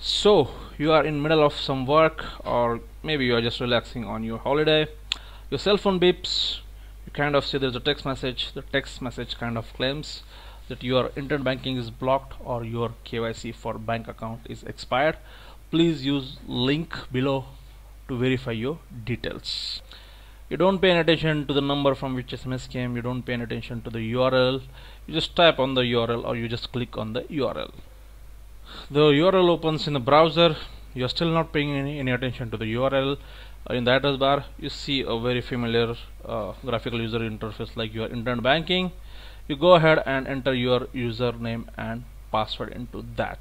So you are in middle of some work, or maybe you are just relaxing on your holiday. Your cell phone beeps. You kind of see there's a text message. The text message kind of claims that your internet banking is blocked or your KYC for bank account is expired. Please use link below to verify your details. You don't pay any attention to the number from which SMS came. You don't pay any attention to the URL. You just type on the URL or you just click on the URL. The URL opens in the browser. You're still not paying any attention to the URL. In the address bar you see a very familiar graphical user interface like your internet banking. You go ahead and enter your username and password into that.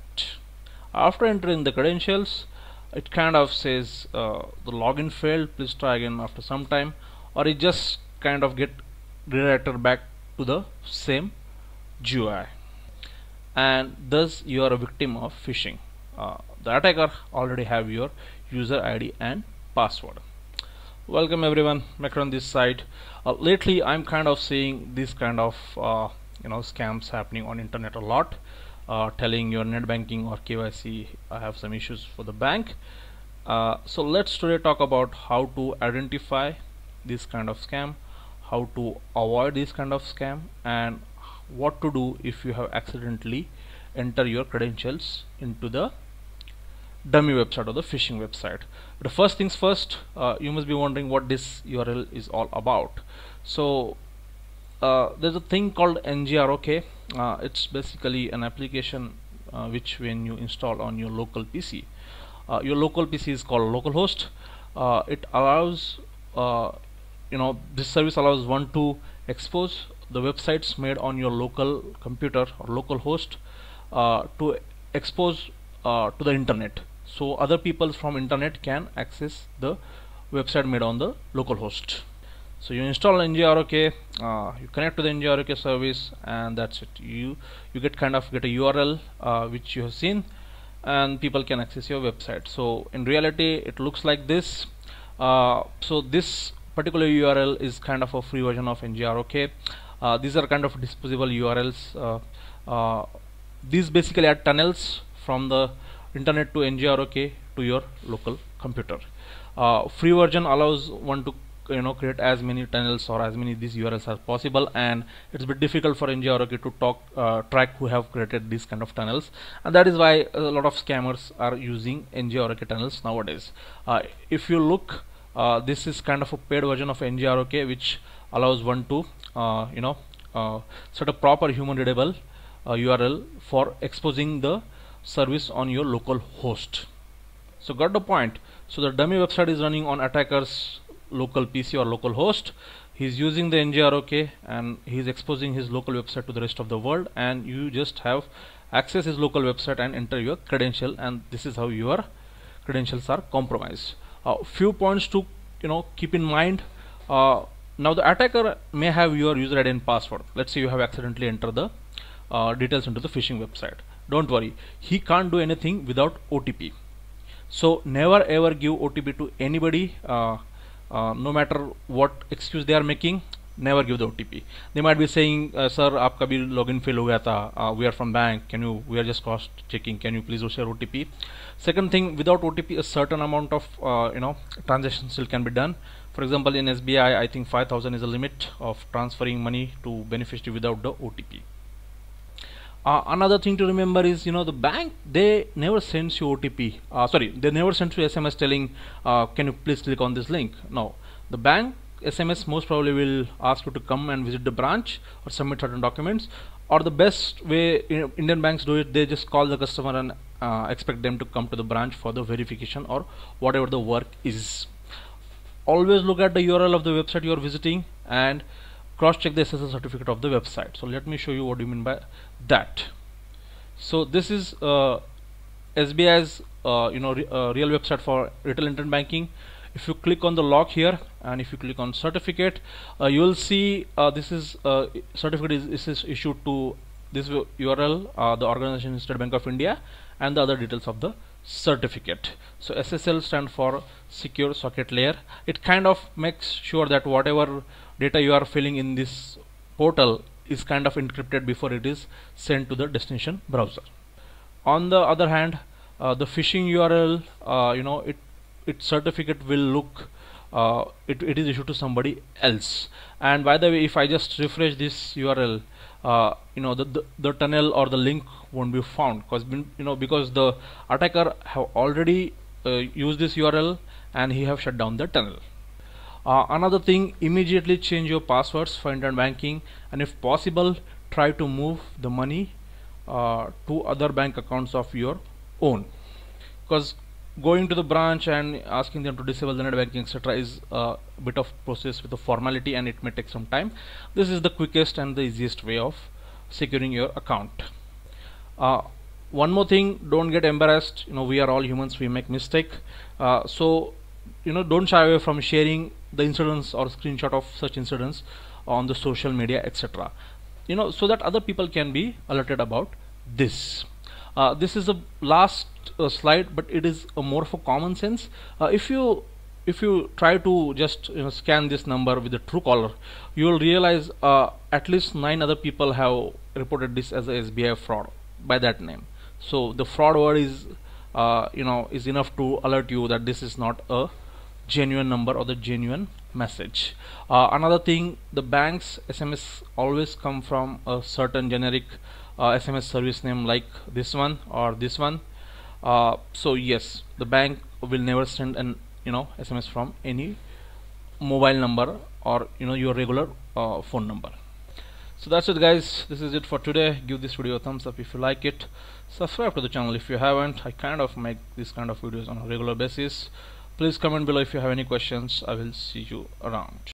After entering the credentials, it kind of says the login failed, please try again after some time, or it just kind of get redirected back to the same GUI, and thus you are a victim of phishing. The attacker already have your user ID and password. Welcome everyone, Macron on this side. Lately I'm kind of seeing this kind of scams happening on internet a lot, telling your net banking or KYC I have some issues for the bank. So let's today talk about how to identify this kind of scam, how to avoid this kind of scam, and what to do if you have accidentally enter your credentials into the dummy website or the phishing website. The first things first, you must be wondering what this URL is all about. So there's a thing called NGROK. It's basically an application which when you install on your local PC, your local PC is called localhost. It allows this service allows one to expose the websites made on your local computer or local host to expose to the internet, so other people from internet can access the website made on the local host. So you install NGROK, you connect to the NGROK service, and that's it. You get a URL which you have seen, and people can access your website. So in reality it looks like this. So this particular URL is kind of a free version of NGROK. These are kind of disposable URLs. These basically are tunnels from the internet to NGROK to your local computer. Free version allows one to create as many tunnels or as many these URLs as possible, and it's a bit difficult for NGROK to track who have created these kind of tunnels, and that is why a lot of scammers are using NGROK tunnels nowadays. If you look, this is kind of a paid version of NGROK which allows one to set a proper human readable URL for exposing the service on your local host. So got the point. So the dummy website is running on attacker's local PC or local host. He's using the NGROK and he's exposing his local website to the rest of the world, and you just have access his local website and enter your credential, and this is how your credentials are compromised. Few points to keep in mind. Now the attacker may have your user ID and password. Let's say you have accidentally entered the details into the phishing website. Don't worry, he can't do anything without OTP. So never ever give OTP to anybody, no matter what excuse they are making. Never give the OTP. They might be saying, sir, आपका भी login fail हो गया था, we are from bank, we are just cross checking, can you please share OTP? Second thing, without OTP a certain amount of transactions still can be done. For example, in SBI I think 5,000 is the limit of transferring money to beneficiary without the OTP. Another thing to remember is, the bank, they never sends you OTP. They never send you SMS telling, can you please click on this link. No, the bank SMS most probably will ask you to come and visit the branch or submit certain documents, or the best way Indian banks do it, they just call the customer and expect them to come to the branch for the verification or whatever the work is. Always look at the URL of the website you are visiting and cross check the SSL certificate of the website. So let me show you what do you mean by that. So this is SBI's real website for retail internet banking. If you click on the log here and if you click on certificate, you will see this is certificate is issued to this URL, the organization State Bank of India, and the other details of the certificate. So SSL stands for secure socket layer. It kind of makes sure that whatever data you are filling in this portal is kind of encrypted before it is sent to the destination browser. On the other hand, the phishing URL, its certificate will look, it is issued to somebody else. And by the way, if I just refresh this URL, the tunnel or the link won't be found, because the attacker have already used this URL and he have shut down the tunnel. Another thing, immediately change your passwords for internet banking, and if possible try to move the money to other bank accounts of your own, because going to the branch and asking them to disable the net banking etc. is a bit of process with a formality, and it may take some time. This is the quickest and the easiest way of securing your account. One more thing, don't get embarrassed. We are all humans, we make mistake. So don't shy away from sharing the incidents or screenshot of such incidents on the social media etc., so that other people can be alerted about this. This is the last slide, but it is more of a common sense. If you try to just scan this number with the Truecaller, you will realize at least 9 other people have reported this as a SBI fraud by that name. So the fraud word is is enough to alert you that this is not a genuine number or the genuine message. Another thing, the bank's SMS always come from a certain generic SMS service name like this one or this one. So yes, the bank will never send an SMS from any mobile number or your regular phone number. So that's it guys, this is it for today. Give this video a thumbs up if you like it, subscribe to the channel if you haven't. I kind of make this kind of videos on a regular basis. Please comment below if you have any questions. I will see you around.